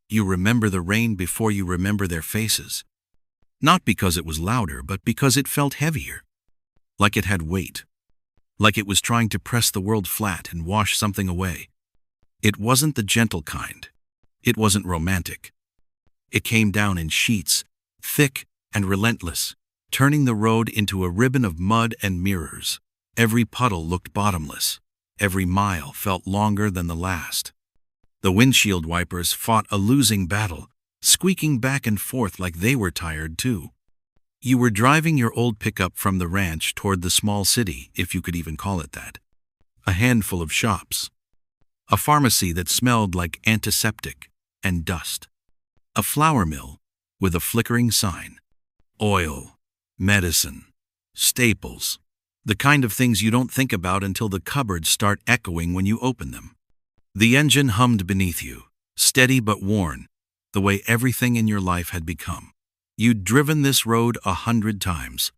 You remember the rain before you remember their faces. Not because it was louder, but because it felt heavier. Like it had weight. Like it was trying to press the world flat and wash something away. It wasn't the gentle kind. It wasn't romantic. It came down in sheets, thick and relentless, turning the road into a ribbon of mud and mirrors. Every puddle looked bottomless. Every mile felt longer than the last. The windshield wipers fought a losing battle, squeaking back and forth like they were tired too. You were driving your old pickup from the ranch toward the small city, if you could even call it that. A handful of shops. A pharmacy that smelled like antiseptic and dust. A flour mill with a flickering sign. Oil, medicine, staples. The kind of things you don't think about until the cupboards start echoing when you open them. The engine hummed beneath you, steady but worn, the way everything in your life had become. You'd driven this road 100 times.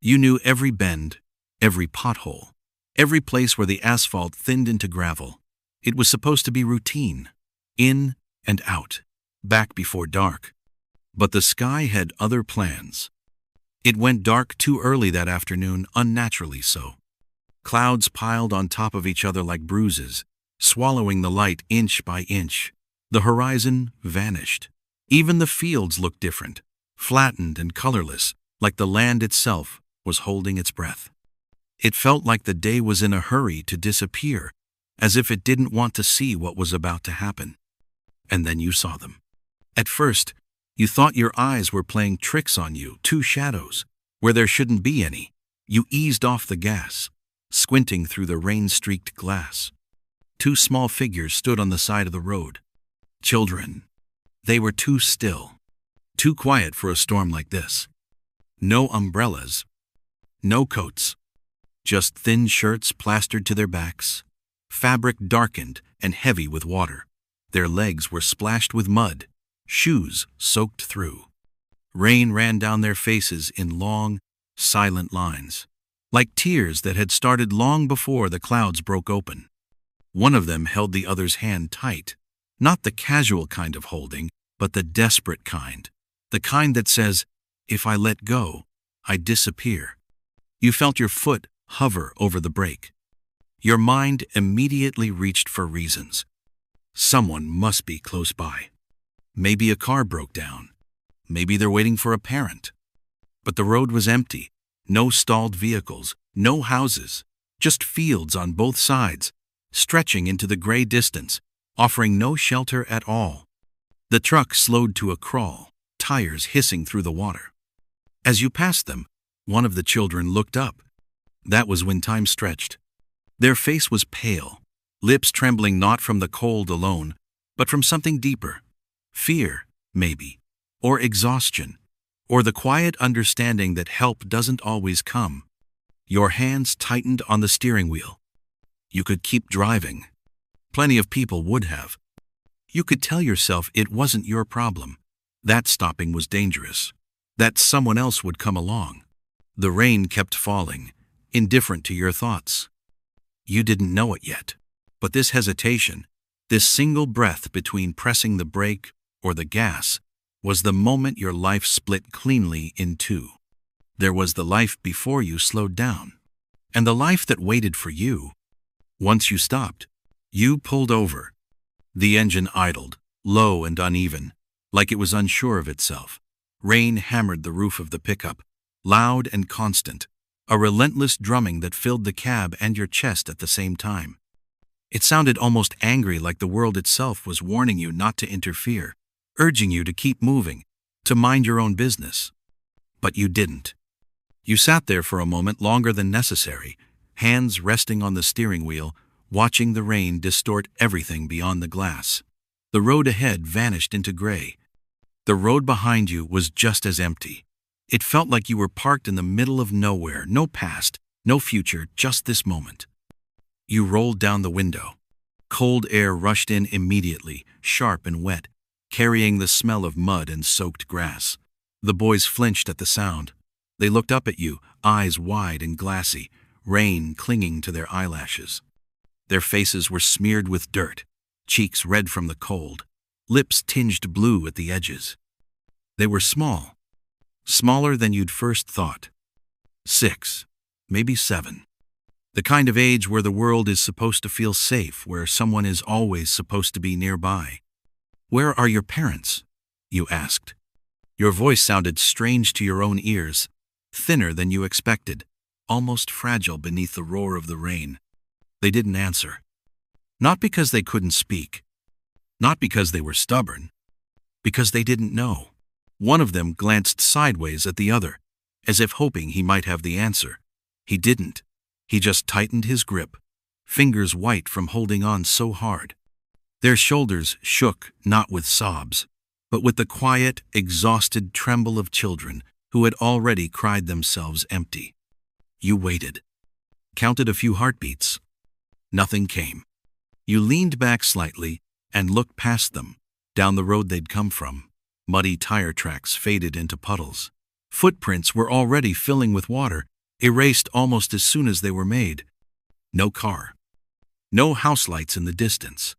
You knew every bend, every pothole, every place where the asphalt thinned into gravel. It was supposed to be routine, in and out, back before dark. But the sky had other plans. It went dark too early that afternoon, unnaturally so. Clouds piled on top of each other like bruises, swallowing the light inch by inch. The horizon vanished. Even the fields looked different, flattened and colorless, like the land itself was holding its breath. It felt like the day was in a hurry to disappear, as if it didn't want to see what was about to happen. And then you saw them. At first, you thought your eyes were playing tricks on you, two shadows, where there shouldn't be any. You eased off the gas, squinting through the rain-streaked glass. Two small figures stood on the side of the road. Children. They were too still, too quiet for a storm like this. No umbrellas, no coats, just thin shirts plastered to their backs, fabric darkened and heavy with water. Their legs were splashed with mud, shoes soaked through. Rain ran down their faces in long, silent lines, like tears that had started long before the clouds broke open. One of them held the other's hand tight, not the casual kind of holding, but the desperate kind, the kind that says, if I let go, I disappear. You felt your foot hover over the brake. Your mind immediately reached for reasons. Someone must be close by. Maybe a car broke down. Maybe they're waiting for a parent. But the road was empty. No stalled vehicles, no houses, just fields on both sides, stretching into the gray distance, offering no shelter at all. The truck slowed to a crawl, tires hissing through the water. As you passed them, one of the children looked up. That was when time stretched. Their face was pale, lips trembling not from the cold alone, but from something deeper. Fear, maybe, or exhaustion, or the quiet understanding that help doesn't always come. Your hands tightened on the steering wheel. You could keep driving. Plenty of people would have. You could tell yourself it wasn't your problem, that stopping was dangerous, that someone else would come along. The rain kept falling, indifferent to your thoughts. You didn't know it yet, but this hesitation, this single breath between pressing the brake or the gas, was the moment your life split cleanly in two. There was the life before you slowed down, and the life that waited for you. Once you stopped, you pulled over. The engine idled, low and uneven, like it was unsure of itself. Rain hammered the roof of the pickup, loud and constant, a relentless drumming that filled the cab and your chest at the same time. It sounded almost angry, like the world itself was warning you not to interfere, urging you to keep moving, to mind your own business. But you didn't. You sat there for a moment longer than necessary, hands resting on the steering wheel, watching the rain distort everything beyond the glass. The road ahead vanished into gray. The road behind you was just as empty. It felt like you were parked in the middle of nowhere, no past, no future, just this moment. You rolled down the window. Cold air rushed in immediately, sharp and wet, carrying the smell of mud and soaked grass. The boys flinched at the sound. They looked up at you, eyes wide and glassy, rain clinging to their eyelashes. Their faces were smeared with dirt, cheeks red from the cold. lips tinged blue at the edges. They were small, smaller than you'd first thought. 6, maybe 7. The kind of age where the world is supposed to feel safe, where someone is always supposed to be nearby. "Where are your parents?" you asked. Your voice sounded strange to your own ears, thinner than you expected, almost fragile beneath the roar of the rain. They didn't answer. Not because they couldn't speak, not because they were stubborn, because they didn't know. One of them glanced sideways at the other, as if hoping he might have the answer. He didn't. He just tightened his grip, fingers white from holding on so hard. Their shoulders shook, not with sobs, but with the quiet, exhausted tremble of children who had already cried themselves empty. You waited, counted a few heartbeats. Nothing came. You leaned back slightly and looked past them, down the road they'd come from. Muddy tire tracks faded into puddles. Footprints were already filling with water, erased almost as soon as they were made. No car. No house lights in the distance.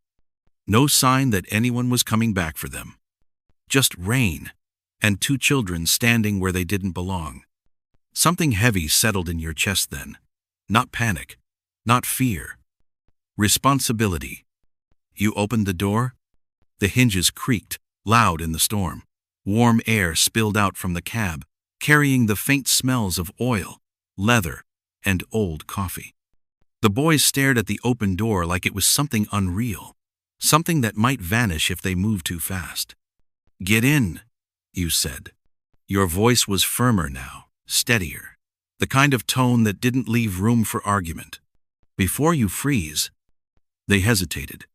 No sign that anyone was coming back for them. Just rain, and 2 children standing where they didn't belong. Something heavy settled in your chest then. Not panic, not fear. Responsibility. You opened the door. The hinges creaked, loud in the storm. Warm air spilled out from the cab, carrying the faint smells of oil, leather, and old coffee. The boys stared at the open door like it was something unreal, something that might vanish if they moved too fast. "Get in," you said. Your voice was firmer now, steadier, the kind of tone that didn't leave room for argument. "Before you freeze." They hesitated.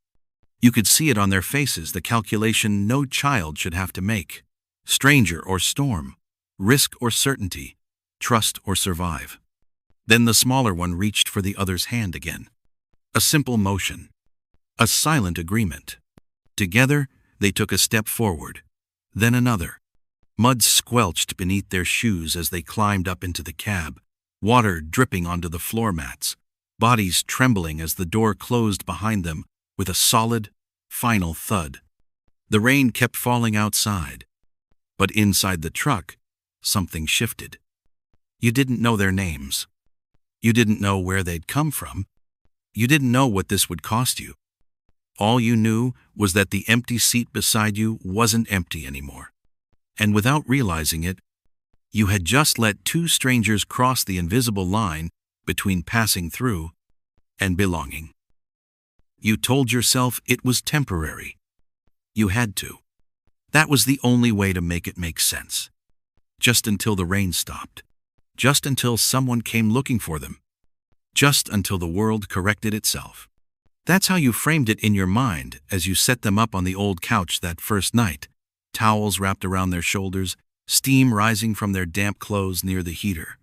You could see it on their faces, the calculation no child should have to make. Stranger or storm, risk or certainty, trust or survive. Then the smaller one reached for the other's hand again. A simple motion. A silent agreement. Together, they took a step forward, then another. Mud squelched beneath their shoes as they climbed up into the cab, water dripping onto the floor mats, bodies trembling as the door closed behind them with a solid, final thud. The rain kept falling outside, but inside the truck, something shifted. You didn't know their names. You didn't know where they'd come from. You didn't know what this would cost you. All you knew was that the empty seat beside you wasn't empty anymore. And without realizing it, you had just let 2 strangers cross the invisible line between passing through and belonging. You told yourself it was temporary. You had to. That was the only way to make it make sense. Just until the rain stopped. Just until someone came looking for them. Just until the world corrected itself. That's how you framed it in your mind as you set them up on the old couch that first night, towels wrapped around their shoulders, steam rising from their damp clothes near the heater.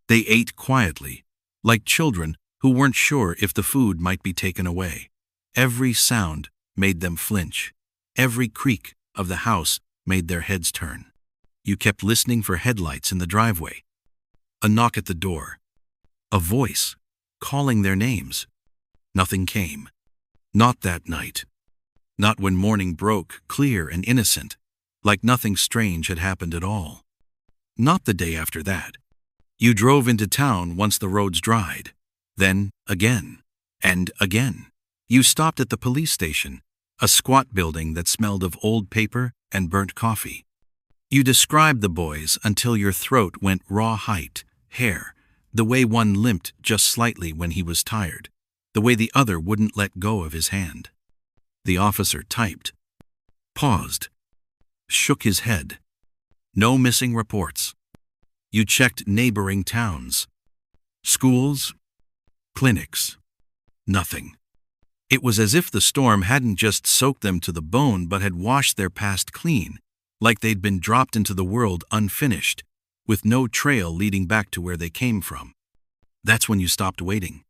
They ate quietly, like children who weren't sure if the food might be taken away. Every sound made them flinch. Every creak of the house made their heads turn. You kept listening for headlights in the driveway. A knock at the door. A voice calling their names. Nothing came. Not that night. Not when morning broke, clear and innocent, like nothing strange had happened at all. Not the day after that. You drove into town once the roads dried. Then again. And again. You stopped at the police station, a squat building that smelled of old paper and burnt coffee. You described the boys until your throat went raw-height, hair, the way one limped just slightly when he was tired, the way the other wouldn't let go of his hand. The officer typed, paused, shook his head. No missing reports. You checked neighboring towns. Schools, clinics, nothing. It was as if the storm hadn't just soaked them to the bone but had washed their past clean, like they'd been dropped into the world unfinished, with no trail leading back to where they came from. That's when you stopped waiting.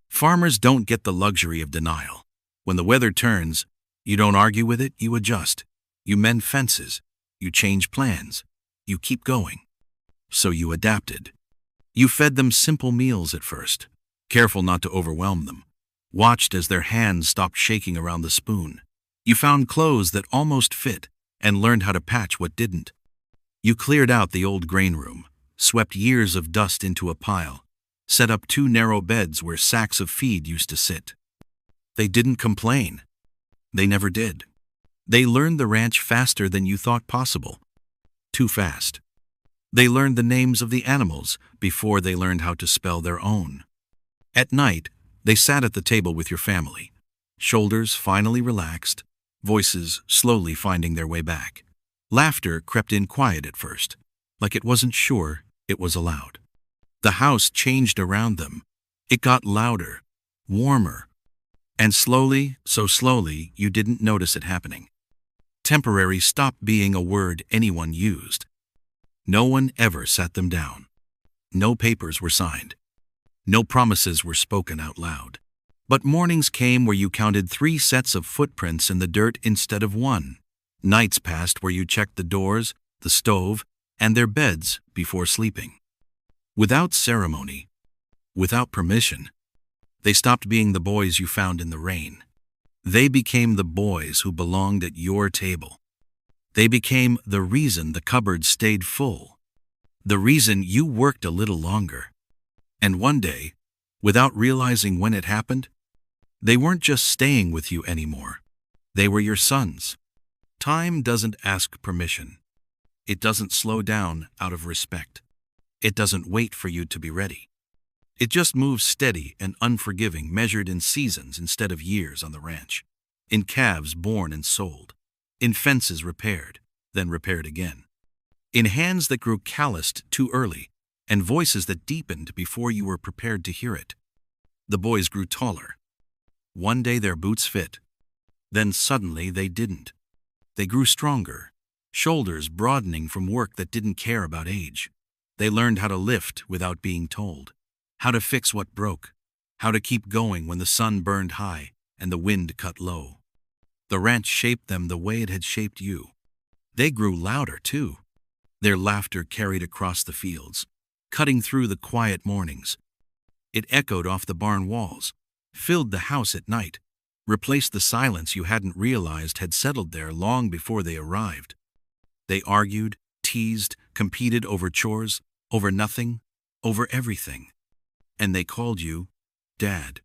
Farmers don't get the luxury of denial. When the weather turns, you don't argue with it, you adjust. You mend fences. You change plans. You keep going. So you adapted. You fed them simple meals at first, careful not to overwhelm them. Watched as their hands stopped shaking around the spoon. You found clothes that almost fit and learned how to patch what didn't. You cleared out the old grain room, swept years of dust into a pile, set up 2 narrow beds where sacks of feed used to sit. They didn't complain. They never did. They learned the ranch faster than you thought possible. Too fast. They learned the names of the animals before they learned how to spell their own. At night, they sat at the table with your family, shoulders finally relaxed, voices slowly finding their way back. Laughter crept in quiet at first, like it wasn't sure it was allowed. The house changed around them. It got louder, warmer, and slowly, so slowly, you didn't notice it happening. Temporary stopped being a word anyone used. No one ever sat them down. No papers were signed. No promises were spoken out loud. But mornings came where you counted 3 sets of footprints in the dirt instead of 1. Nights passed where you checked the doors, the stove, and their beds before sleeping. Without ceremony, without permission, they stopped being the boys you found in the rain. They became the boys who belonged at your table. They became the reason the cupboard stayed full, the reason you worked a little longer. And one day, without realizing when it happened, they weren't just staying with you anymore. They were your sons. Time doesn't ask permission. It doesn't slow down out of respect. It doesn't wait for you to be ready. It just moves steady and unforgiving, measured in seasons instead of years on the ranch, in calves born and sold, in fences repaired, then repaired again, in hands that grew calloused too early, and voices that deepened before you were prepared to hear it. The boys grew taller. One day their boots fit. Then suddenly they didn't. They grew stronger, shoulders broadening from work that didn't care about age. They learned how to lift without being told, how to fix what broke, how to keep going when the sun burned high and the wind cut low. The ranch shaped them the way it had shaped you. They grew louder, too. Their laughter carried across the fields, cutting through the quiet mornings. It echoed off the barn walls, filled the house at night, replaced the silence you hadn't realized had settled there long before they arrived. They argued, teased, competed over chores, over nothing, over everything. And they called you Dad.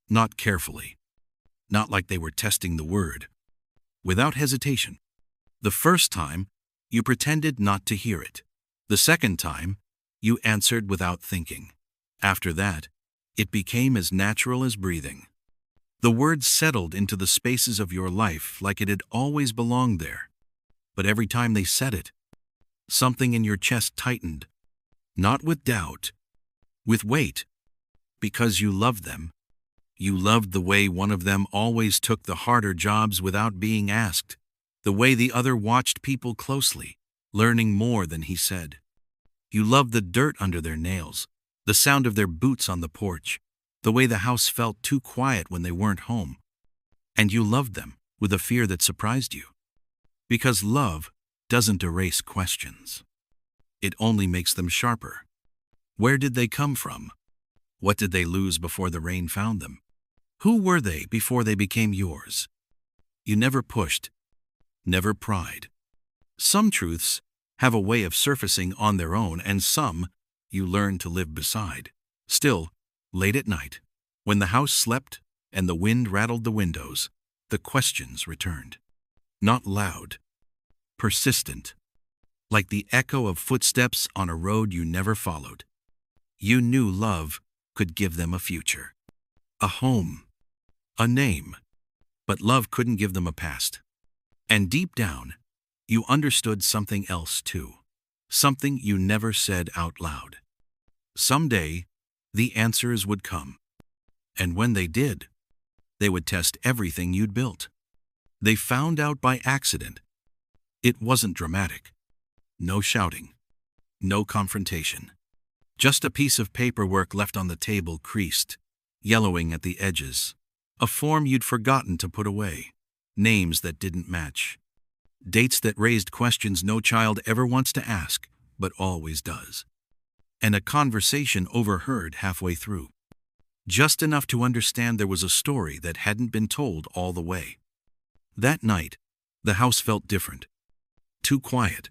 Not carefully. Not like they were testing the word. Without hesitation. The first time, you pretended not to hear it. The second time, you answered without thinking. After that, it became as natural as breathing. The word settled into the spaces of your life like it had always belonged there. But every time they said it, something in your chest tightened. Not with doubt, with weight. Because you loved them. You loved the way one of them always took the harder jobs without being asked. The way the other watched people closely, learning more than he said. You loved the dirt under their nails, the sound of their boots on the porch, the way the house felt too quiet when they weren't home. And you loved them with a fear that surprised you. Because love doesn't erase questions. It only makes them sharper. Where did they come from? What did they lose before the rain found them? Who were they before they became yours? You never pushed, never pried. Some truths have a way of surfacing on their own, and some you learn to live beside. Still, late at night, when the house slept and the wind rattled the windows, the questions returned. Not loud, persistent, like the echo of footsteps on a road you never followed. You knew love could give them a future, a home, a name, but love couldn't give them a past. And deep down, you understood something else too, something you never said out loud. Someday, the answers would come. And when they did, they would test everything you'd built. They found out by accident. It wasn't dramatic. No shouting. No confrontation. Just a piece of paperwork left on the table, creased, yellowing at the edges. A form you'd forgotten to put away. Names that didn't match. Dates that raised questions no child ever wants to ask, but always does. And a conversation overheard halfway through. Just enough to understand there was a story that hadn't been told all the way. That night, the house felt different. Too quiet.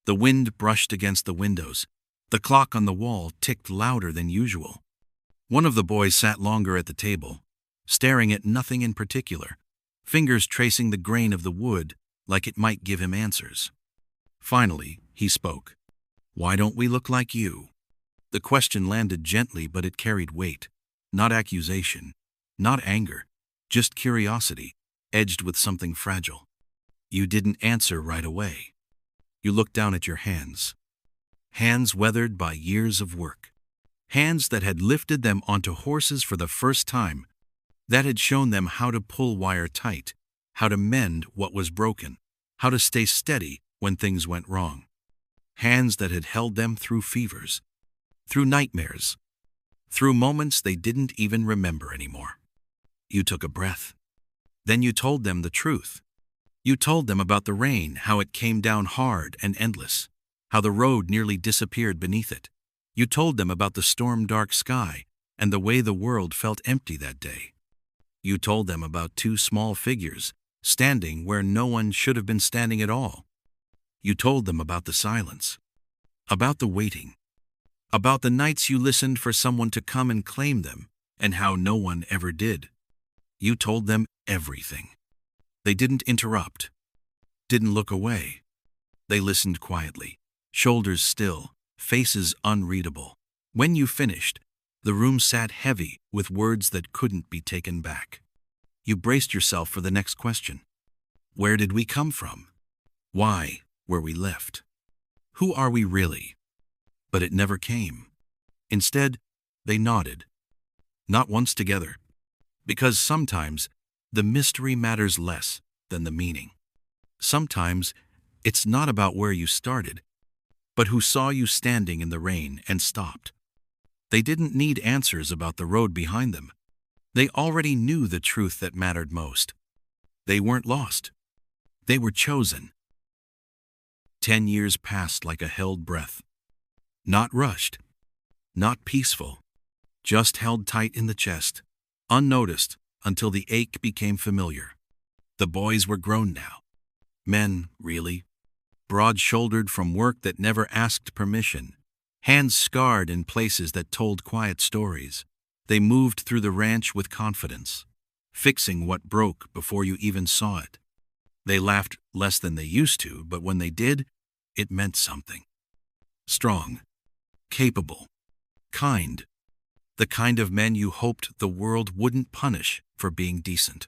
The wind brushed against the windows. The clock on the wall ticked louder than usual. One of the boys sat longer at the table, staring at nothing in particular, fingers tracing the grain of the wood like it might give him answers. Finally, he spoke. "Why don't we look like you?" The question landed gently, but it carried weight. Not accusation, not anger, just curiosity, edged with something fragile. You didn't answer right away. You looked down at your hands. Hands weathered by years of work. Hands that had lifted them onto horses for the first time, that had shown them how to pull wire tight, how to mend what was broken, how to stay steady when things went wrong. Hands that had held them through fevers, through nightmares, through moments they didn't even remember anymore. You took a breath. Then you told them the truth. You told them about the rain, how it came down hard and endless, how the road nearly disappeared beneath it. You told them about the storm-dark sky and the way the world felt empty that day. You told them about two small figures standing where no one should have been standing at all. You told them about the silence, about the waiting, about the nights you listened for someone to come and claim them, and how no one ever did. You told them everything. They didn't interrupt, didn't look away. They listened quietly, shoulders still, faces unreadable. When you finished, the room sat heavy with words that couldn't be taken back. You braced yourself for the next question. Where did we come from? Why were we left? Who are we really? But it never came. Instead, they nodded. Not once together. Because sometimes the mystery matters less than the meaning. Sometimes it's not about where you started, but who saw you standing in the rain and stopped. They didn't need answers about the road behind them. They already knew the truth that mattered most. They weren't lost. They were chosen. 10 years passed like a held breath. Not rushed, not peaceful, just held tight in the chest, unnoticed until the ache became familiar. The boys were grown now. Men, really. Broad-shouldered from work that never asked permission. Hands scarred in places that told quiet stories. They moved through the ranch with confidence, fixing what broke before you even saw it. They laughed less than they used to, but when they did, it meant something. Strong, capable, kind. The kind of men you hoped the world wouldn't punish for being decent.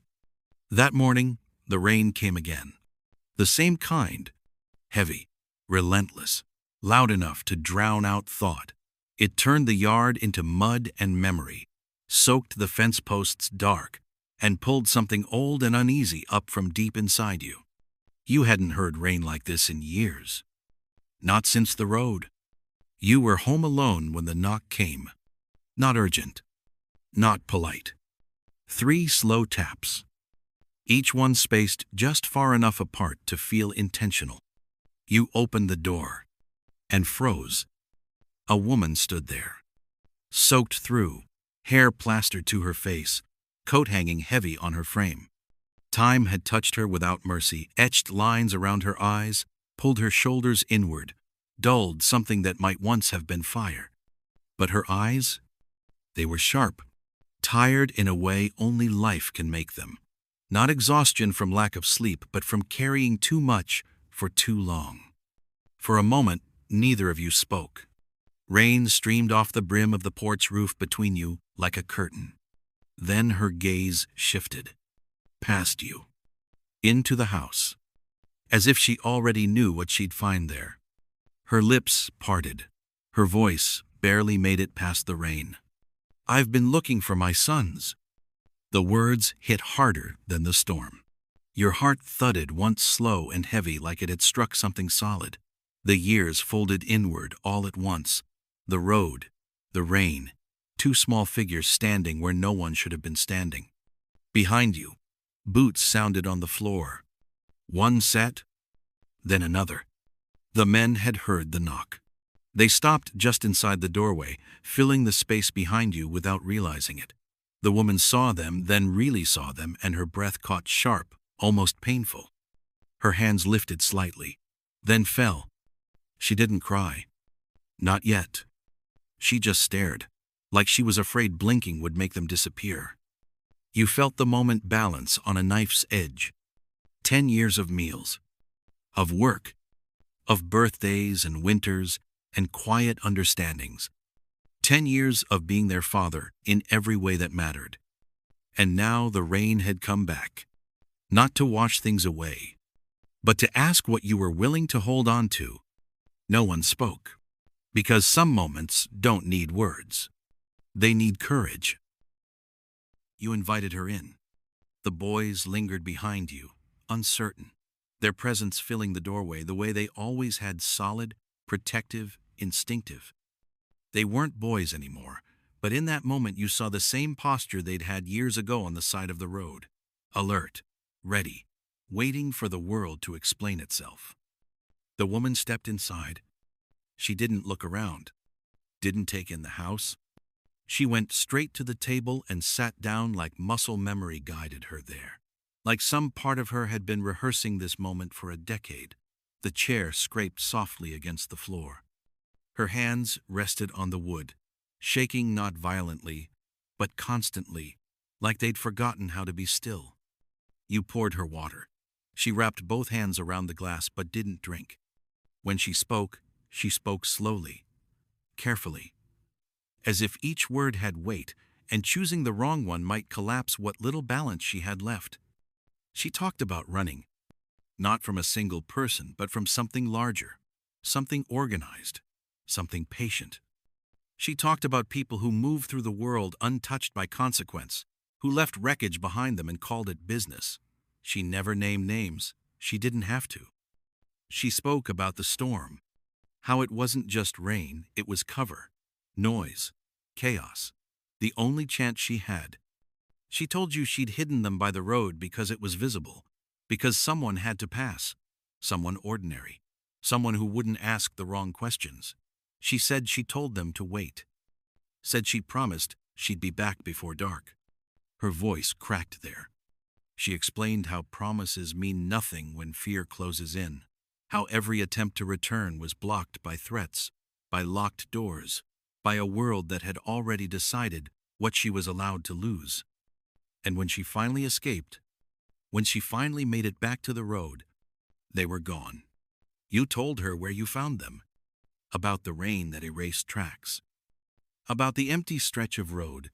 That morning, the rain came again. The same kind, heavy, relentless, loud enough to drown out thought. It turned the yard into mud and memory, soaked the fence posts dark, and pulled something old and uneasy up from deep inside you. You hadn't heard rain like this in years. Not since the road. You were home alone when the knock came. Not urgent. Not polite. 3 slow taps. Each one spaced just far enough apart to feel intentional. You opened the door and froze. A woman stood there, soaked through, hair plastered to her face, coat hanging heavy on her frame. Time had touched her without mercy, etched lines around her eyes, pulled her shoulders inward, dulled something that might once have been fire. But her eyes? They were sharp, tired in a way only life can make them. Not exhaustion from lack of sleep, but from carrying too much for too long. For a moment, neither of you spoke. Rain streamed off the brim of the porch roof between you like a curtain. Then her gaze shifted, past you, into the house, as if she already knew what she'd find there. Her lips parted. Her voice barely made it past the rain. "I've been looking for my sons." The words hit harder than the storm. Your heart thudded once slow and heavy like it had struck something solid. The years folded inward all at once. The road, the rain, 2 small figures standing where no one should have been standing. Behind you, boots sounded on the floor. One set, then another. The men had heard the knock. They stopped just inside the doorway, filling the space behind you without realizing it. The woman saw them, then really saw them, and her breath caught sharp almost painful. Her hands lifted slightly, then fell. She didn't cry. Not yet. She just stared, like she was afraid blinking would make them disappear. You felt the moment balance on a knife's edge. 10 years of meals, of work, of birthdays and winters and quiet understandings. 10 years of being their father in every way that mattered. And now the rain had come back. Not to wash things away, but to ask what you were willing to hold on to. No one spoke. Because some moments don't need words. They need courage. You invited her in. The boys lingered behind you, uncertain, their presence filling the doorway the way they always had, solid, protective, instinctive. They weren't boys anymore, but in that moment you saw the same posture they'd had years ago on the side of the road. Alert, ready, waiting for the world to explain itself. The woman stepped inside. She didn't look around, didn't take in the house. She went straight to the table and sat down like muscle memory guided her there. Like some part of her had been rehearsing this moment for a decade. The chair scraped softly against the floor. Her hands rested on the wood, shaking not violently, but constantly, like they'd forgotten how to be still. You poured her water. She wrapped both hands around the glass but didn't drink. When she spoke slowly, carefully, as if each word had weight, and choosing the wrong one might collapse what little balance she had left. She talked about running, not from a single person, but from something larger, something organized, something patient. She talked about people who moved through the world untouched by consequence, who left wreckage behind them and called it business. She never named names. She didn't have to. She spoke about the storm, how it wasn't just rain, it was cover, noise, chaos, the only chance she had. She told you she'd hidden them by the road because it was visible, because someone had to pass, someone ordinary, someone who wouldn't ask the wrong questions. She said she told them to wait, said she promised she'd be back before dark. Her voice cracked there. She explained how promises mean nothing when fear closes in, how every attempt to return was blocked by threats, by locked doors, by a world that had already decided what she was allowed to lose. And when she finally escaped, when she finally made it back to the road, they were gone. You told her where you found them, about the rain that erased tracks, about the empty stretch of road,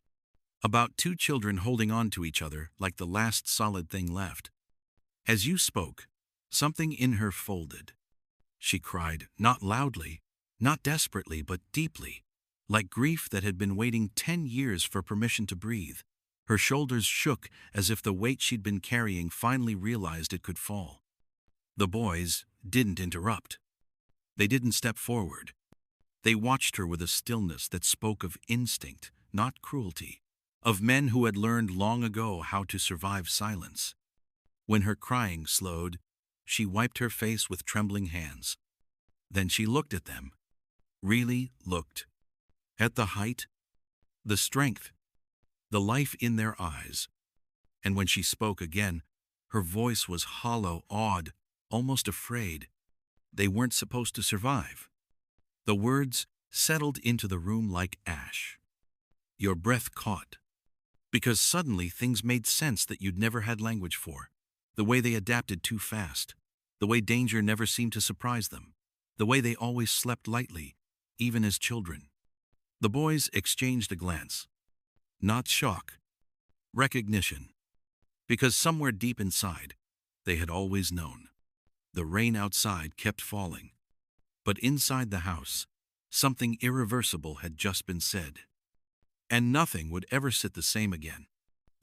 about two children holding on to each other like the last solid thing left. As you spoke, something in her folded. She cried, not loudly, not desperately, but deeply, like grief that had been waiting 10 years for permission to breathe. Her shoulders shook as if the weight she'd been carrying finally realized it could fall. The boys didn't interrupt. They didn't step forward. They watched her with a stillness that spoke of instinct, not cruelty, of men who had learned long ago how to survive silence. When her crying slowed, she wiped her face with trembling hands. Then she looked at them, really looked, at the height, the strength, the life in their eyes. And when she spoke again, her voice was hollow, awed, almost afraid. They weren't supposed to survive. The words settled into the room like ash. Your breath caught, because suddenly things made sense that you'd never had language for. The way they adapted too fast, the way danger never seemed to surprise them, the way they always slept lightly, even as children. The boys exchanged a glance. Not shock, recognition. Because somewhere deep inside, they had always known. The rain outside kept falling, but inside the house, something irreversible had just been said. And nothing would ever sit the same again,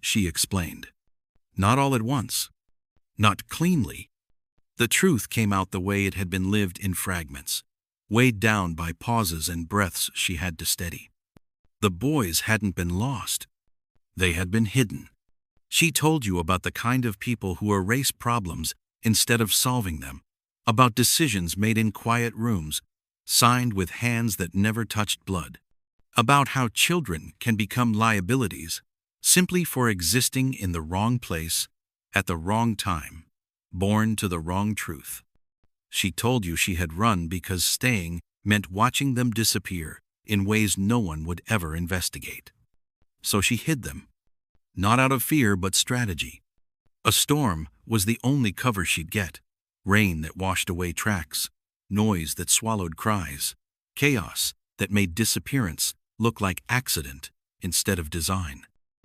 she explained. Not all at once, not cleanly. The truth came out the way it had been lived in fragments, weighed down by pauses and breaths she had to steady. The boys hadn't been lost. They had been hidden. She told you about the kind of people who erase problems instead of solving them, about decisions made in quiet rooms, signed with hands that never touched blood, about how children can become liabilities simply for existing in the wrong place at the wrong time, born to the wrong truth. She told you she had run because staying meant watching them disappear in ways no one would ever investigate. So she hid them, not out of fear but strategy. A storm was the only cover she'd get, rain that washed away tracks, noise that swallowed cries, chaos that made disappearance look like accident instead of design.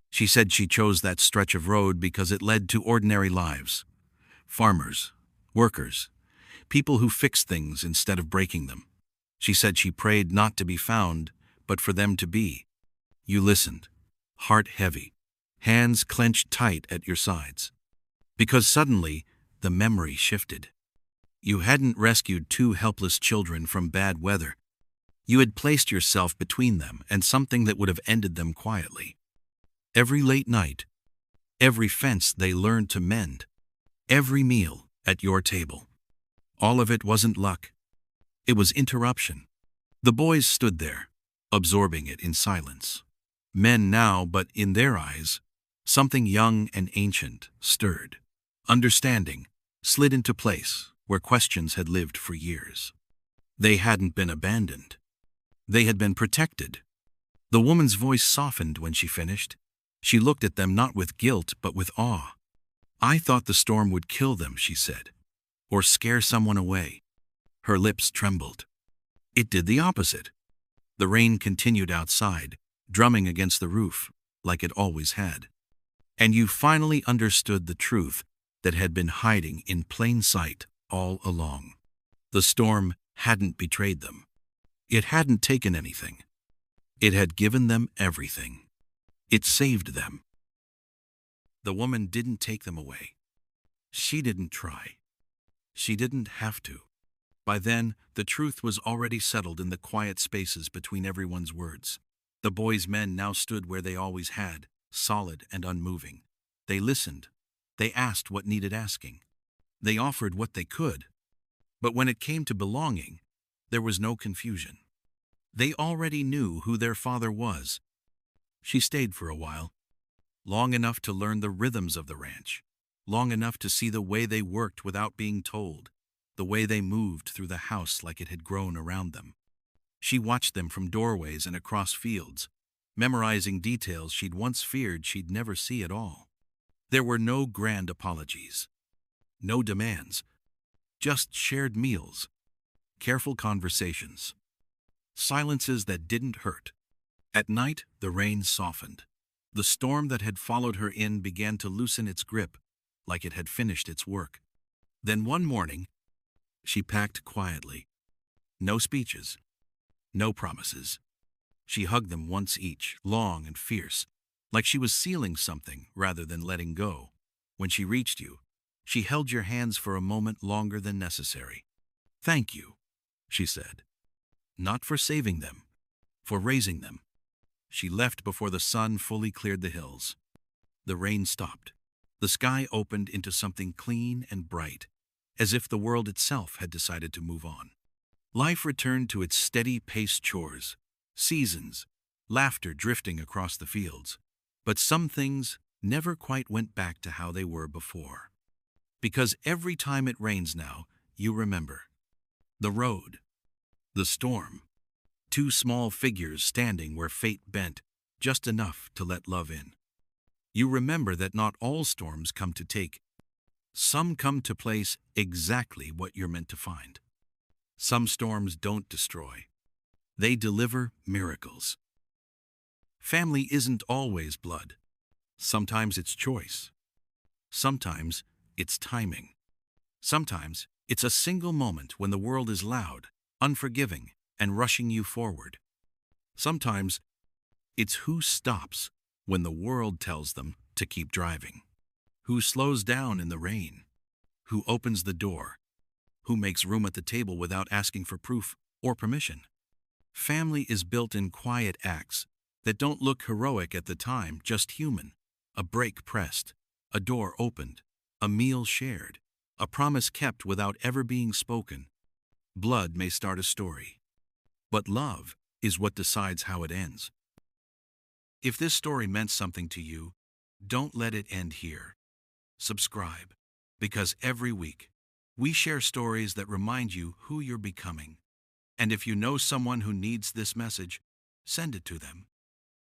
She said she chose that stretch of road because it led to ordinary lives. Farmers, workers, people who fixed things instead of breaking them. She said she prayed not to be found, but for them to be. You listened, heart heavy, hands clenched tight at your sides. Because suddenly, the memory shifted. You hadn't rescued two helpless children from bad weather. You had placed yourself between them and something that would have ended them quietly. Every late night, every fence they learned to mend, every meal at your table. All of it wasn't luck. It was interruption. The boys stood there, absorbing it in silence. Men now, but in their eyes, something young and ancient stirred. Understanding slid into place where questions had lived for years. They hadn't been abandoned. They had been protected. The woman's voice softened when she finished. She looked at them not with guilt but with awe. I thought the storm would kill them, she said, or scare someone away. Her lips trembled. It did the opposite. The rain continued outside, drumming against the roof, like it always had. And you finally understood the truth that had been hiding in plain sight all along. The storm hadn't betrayed them. It hadn't taken anything. It had given them everything. It saved them. The woman didn't take them away. She didn't try. She didn't have to. By then, the truth was already settled in the quiet spaces between everyone's words. The boys' men now stood where they always had, solid and unmoving. They listened. They asked what needed asking. They offered what they could. But when it came to belonging, there was no confusion. They already knew who their father was. She stayed for a while, long enough to learn the rhythms of the ranch, long enough to see the way they worked without being told, the way they moved through the house like it had grown around them. She watched them from doorways and across fields, memorizing details she'd once feared she'd never see at all. There were no grand apologies, no demands, just shared meals, careful conversations, silences that didn't hurt. At night, the rain softened. The storm that had followed her in began to loosen its grip, like it had finished its work. Then one morning, she packed quietly. No speeches, no promises. She hugged them once each, long and fierce, like she was sealing something rather than letting go. When she reached you, she held your hands for a moment longer than necessary. Thank you, she said. Not for saving them, for raising them. She left before the sun fully cleared the hills. The rain stopped. The sky opened into something clean and bright, as if the world itself had decided to move on. Life returned to its steady-paced chores, seasons, laughter drifting across the fields. But some things never quite went back to how they were before. Because every time it rains now, you remember. The road. The storm. Two small figures standing where fate bent, just enough to let love in. You remember that not all storms come to take. Some come to place exactly what you're meant to find. Some storms don't destroy. They deliver miracles. Family isn't always blood. Sometimes it's choice. Sometimes it's timing. Sometimes it's a single moment when the world is loud, unforgiving, and rushing you forward. Sometimes it's who stops when the world tells them to keep driving. Who slows down in the rain. Who opens the door. Who makes room at the table without asking for proof or permission. Family is built in quiet acts that don't look heroic at the time, just human. A brake pressed, a door opened, a meal shared, a promise kept without ever being spoken. Blood may start a story, but love is what decides how it ends. If this story meant something to you, don't let it end here. subscribe, because every week we share stories that remind you who you're becoming. And if you know someone who needs this message, send it to them.